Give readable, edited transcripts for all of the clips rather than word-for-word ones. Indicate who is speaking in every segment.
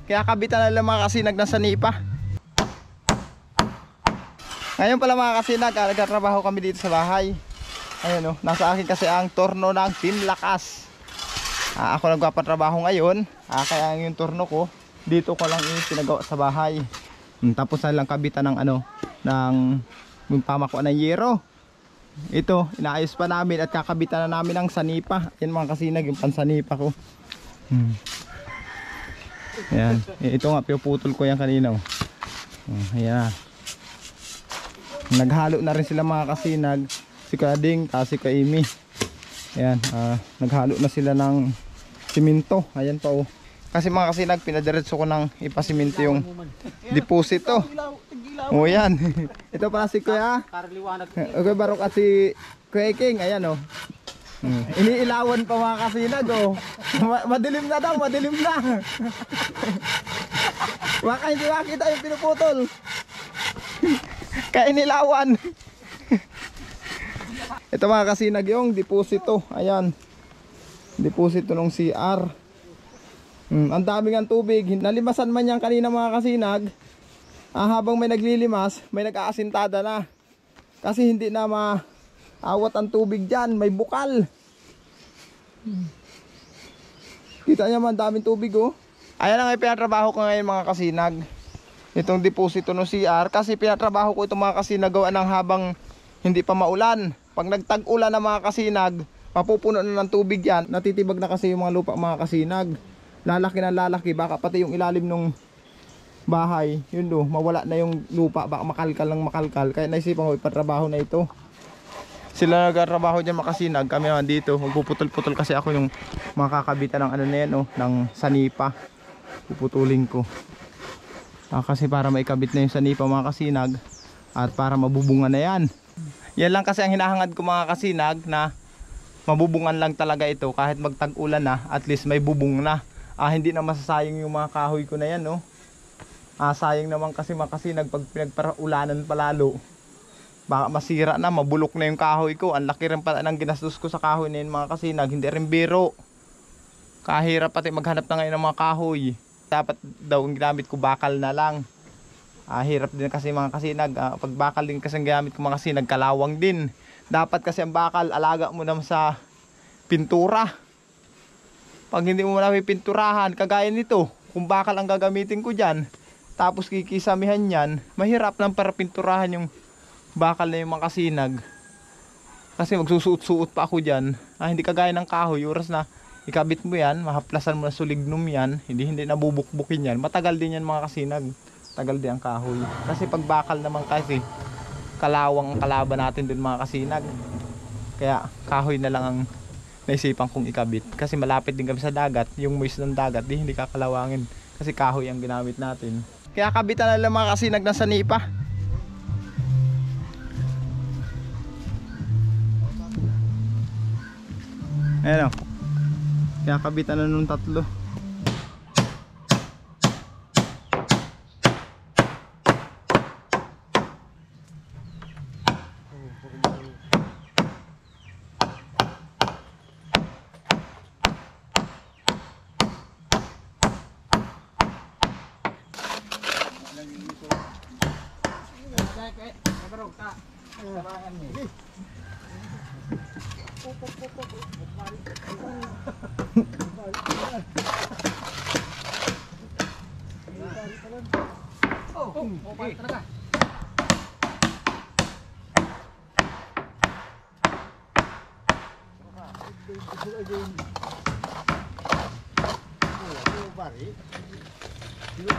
Speaker 1: Kaya kabitan na lang mga kasinag ng sanipa. Ngayon pala mga kasinag, nagtatrabaho kami dito sa bahay. Ayun o, nasa akin kasi ang torno ng Team Lakas. Ako nagpapatrabaho ngayon, kaya yung torno ko dito ko lang pinagawa sa bahay. Tapos na lang kabitan ng ng pamakuan ng yero. Ito, inaayos pa namin at kakabitan na namin ng sanipa. Yan mga kasinag, yung pansanipa ko. Ayan, ito nga, pinuputol ko yan kanina. Ayan. Naghalo na rin sila mga kasinag, si Kading, si Kaimi. Ayan, naghalo na sila ng simento. Ayan pa kasi mga kasinag, pinadiretso ko ng ipasiminto yung deposito. Yan. Ito pala si Kuya Kuya Barok at si Kuya King. Ayan iniilawan pa mga kasinag madilim na daw, madilim na. Baka hindi makita yung pinuputol. Kaya inilawan. Ito mga kasinag yung deposito. Ayan, deposito ng CR. Ang daming ang tubig. Nalimasan man yan kanina mga kasinag. Habang may naglilimas, may nag-aasintada na. Kasi hindi na maawat ang tubig dyan. May bukal. Kita niya man, daming tubig Ayan ang pinatrabaho ko ngayon mga kasinag. Itong deposito ng CR. Kasi pinatrabaho ko itong mga kasinag gawa ng habang hindi pa maulan. Pag nagtag-ulan na mga kasinag, mapupuno na ng tubig yan. Natitibag na kasi yung mga lupa mga kasinag. Lalaki na lalaki, baka pati yung ilalim ng bahay, yun mawala na yung lupa, baka makalkal ng makalkal. Kaya naisipan ko ipatrabaho na ito. Sila nagtatrabaho dyan mga kasinag, kami naman dito magpuputol-putol kasi ako yung makakabitan ng na yan ng sanipa. Puputulin ko. Kasi para maikabit na yung sanipa mga kasinag at para mabubungan na yan. Yan lang kasi ang hinahangad ko mga kasinag, na mabubungan lang talaga ito kahit magtag-ulan na, at least may bubong na. Hindi na masasayang yung mga kahoy ko na yan sayang naman kasi mga kasinag pag pinagparaulanan palalo, baka masira na, mabulok na yung kahoy ko. Ang laki rin pala ng ginastos ko sa kahoy na yun mga kasinag, hindi rin biro. Kahirap pati maghanap na ngayon ng mga kahoy. Dapat daw ang ginamit ko bakal na lang. Hirap din kasi mga kasinag, pag bakal din kasi ang ginamit ko mga kasinag, kalawang din. Dapat kasi ang bakal, alaga mo naman sa pintura. Pag hindi mo namin pinturahan, kagaya nito, kung bakal ang gagamitin ko dyan, tapos kikisamihan yan, mahirap lang para pinturahan yung bakal na yung mga kasinag. Kasi magsusuot-suot pa ako dyan. Hindi kagaya ng kahoy, oras na ikabit mo yan, mahaplasan mo na sulignum yan, hindi nabubukbukin yan. Matagal din yan mga kasinag, tagal din ang kahoy. Kasi pag bakal naman kasi, kalawang ang kalaban natin dun mga kasinag. Kaya kahoy na lang ang naisipan kong ikabit. Kasi malapit din kami sa dagat, yung moist ng dagat, hindi kakalawangin. Kasi kahoy ang ginamit natin. Kaya kabitan na lang mga kasinag ng sanipa. Ayan kaya kabitan na nung tatlo.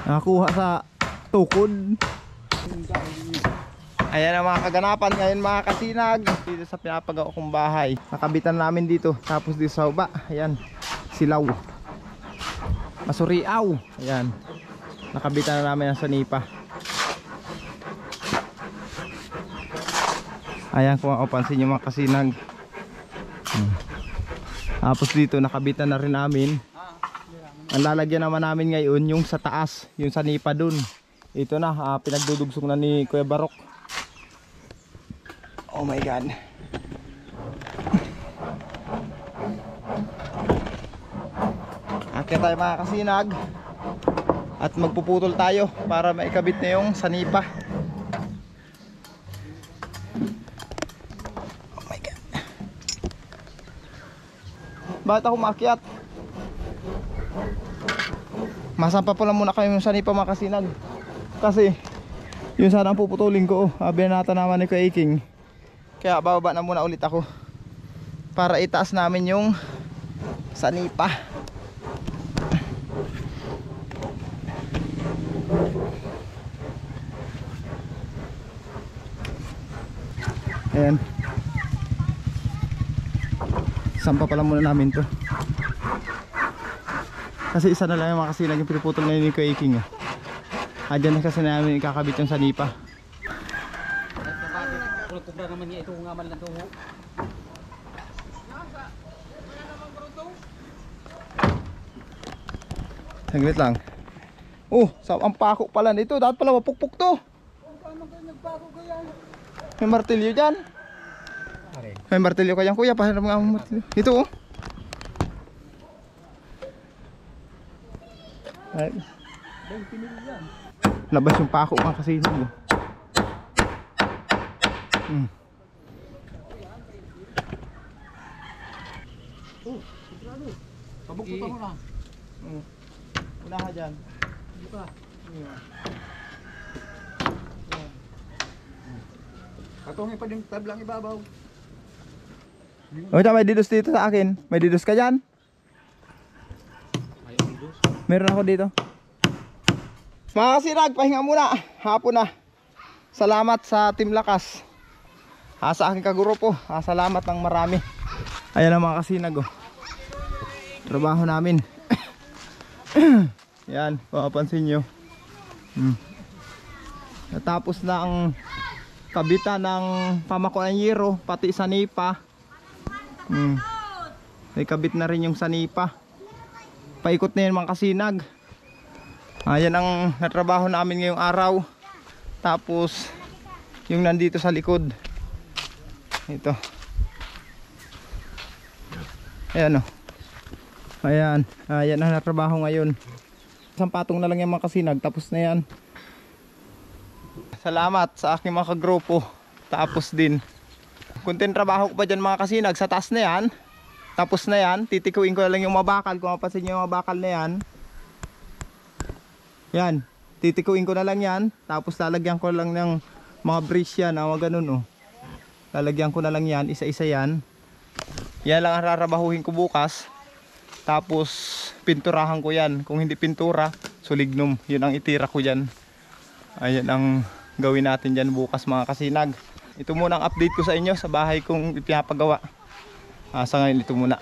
Speaker 1: Nakakuha sa tukod. Ayan ang mga kaganapan ngayon mga kasinag dito sa pinapagawa kong bahay. Nakabitan namin dito, tapos dito sa baba, ayan, silaw, masuriaw. Ayan, nakabitan na namin ang sanipa. Ayan, kung mapapansin nyo mga kasinag, tapos dito nakabitan na rin namin. Ang lalagyan naman namin ngayon yung sa taas, yung sanipa dun. Ito na, pinagdudugsong na ni Kuya Barok. Oh my God. Akyat tayo mga kasinag. At magpuputol tayo para maikabit na yung sanipa. Oh my God. Bakit ako maakyat? Masampa po lang muna kayo yung sanipa mga kasinag. Kasi yun sana ang puputulin ko. Abi na naman ni Kuya Iking. Kaya bababa na muna ulit ako para itaas namin yung sanipa. Ayan. Sampa pala muna namin to. Kasi isa na lang yung mga kasinag yung pinuputol na yun ni Kuya Iking. Adyan na kasi namin ikakabit yung sanipa.
Speaker 2: Kubra naman niya ito ngamal na ito.
Speaker 1: Saglit lang. Oh, ang pako pala nito. Dapat pala mapukpuk to. May martilyo dyan. May martilyo ka dyan kuya. Pahiram nga ang martilyo. Ito oh. Ay. Labas yung pako mga kasinag mo.
Speaker 2: Pabukpukan mo na.
Speaker 1: Una ka dyan.
Speaker 2: Buka. Patungin pa din tablang ibabaw.
Speaker 1: O, may didos dito sa akin. May didos ka dyan? Meron ako dito. Mga kasinag, pahinga muna. Hapon na. Salamat sa Team Lakas. Sa aking kagrupo. Salamat ng marami. Ayan ang mga kasinag oh. Trabaho namin. Yan, papansin nyo. Natapos na ang kabitan ng pamakuanyero, pati sanipa. May kabit na rin yung sanipa. Paikot na yan mga kasinag. Ayan ang natrabaho namin ngayong araw. Tapos yung nandito sa likod. Ito. Ayan o. Ayan. Ayan ang natrabaho ngayon. Isang patong na lang yung mga kasinag. Tapos na yan. Salamat sa aking mga kagrupo. Tapos din. Kunting trabaho ko pa dyan mga kasinag. Sa taas na yan. Tapos na yan. Titikuin ko na lang yung mabakal. Kung mapasin nyo yung mabakal na yan. Yan. Titikuin ko na lang yan. Tapos lalagyan ko lang ng mga brace yan. Mga ganun oh. Lalagyan ko na lang yan. Isa-isa yan. Yan lang ang rarabahuhin ko bukas. Tapos pinturahan ko yan. Kung hindi pintura, sulignum. Yun ang itira ko dyan. Ayan ang gawin natin dyan bukas mga kasinag. Ito muna ang update ko sa inyo sa bahay kong ipinapagawa. Sa ngayon ito muna.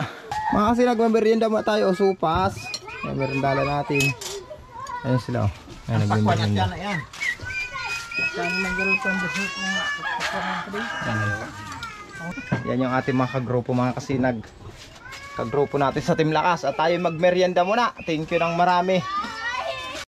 Speaker 1: Mga kasinag, merienda muna tayo. Supas. Meriendala natin. Ayan sila oh. Ayan nagmerienda. Yan yung ating mga kagrupo mga kasinag. Kagrupo natin sa Team Lakas. At tayo magmerienda muna. Thank you ng marami.